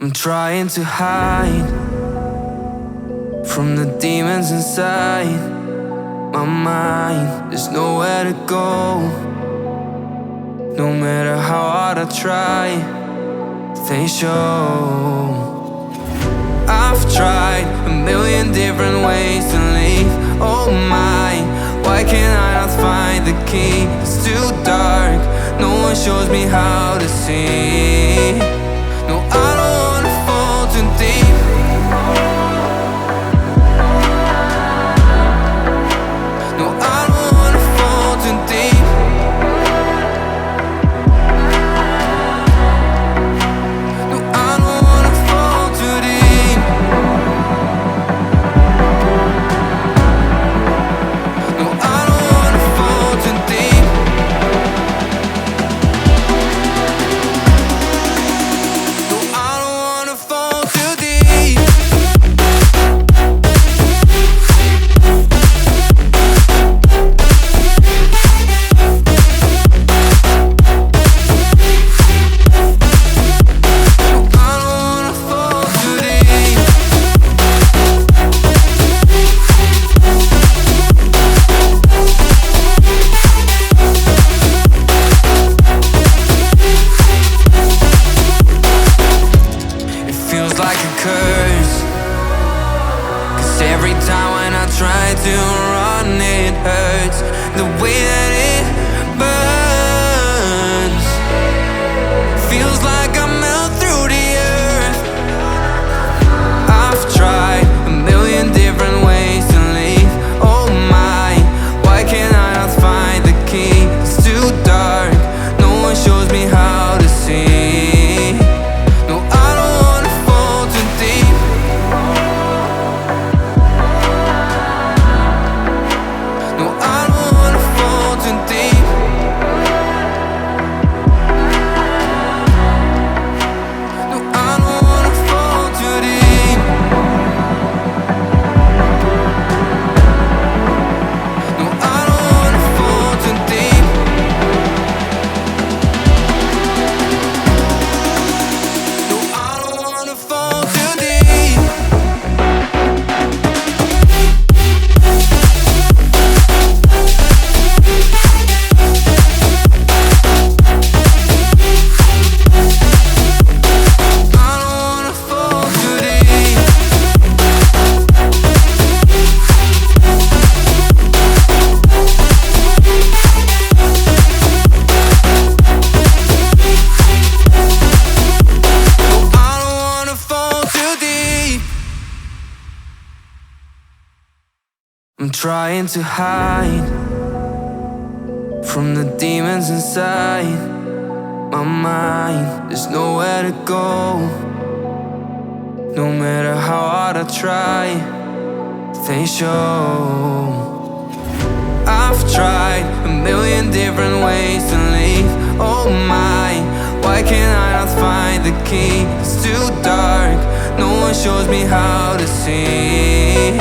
I'm trying to hide from the demons inside my mind. There's nowhere to go. No matter how hard I try, they show. I've tried a million different ways to leave. Oh my, why can't I not find the key? It's too dark, no one shows me how to see. No, I don't wanna fall too deep. No, I don't wanna fall too deep. No, I don't wanna fall too deep. No, I don't wanna fall too deep. No, I don't wanna fall too deep. Like a curse, 'cause every time when I try to run it hurts. The way that it burns feels like I melt through the earth. I've tried a million different ways to leave. Oh my, why can't I not find the key? It's too dark, no one shows me how to see. No, I don't wanna fall too deep. No, I don't wanna fall too deep. No, I don't wanna fall too deep. No, I don't wanna fall too deep. No, I don't wanna fall too deep. I don't wanna fall too deep. No, I don't wanna fall too deep. I'm trying to hide from the demons inside my mind. There's nowhere to go. No matter how hard I try, they show. I've tried a million different ways to leave. Oh my, why can't I not find the key? It's too dark, no one shows me how to see.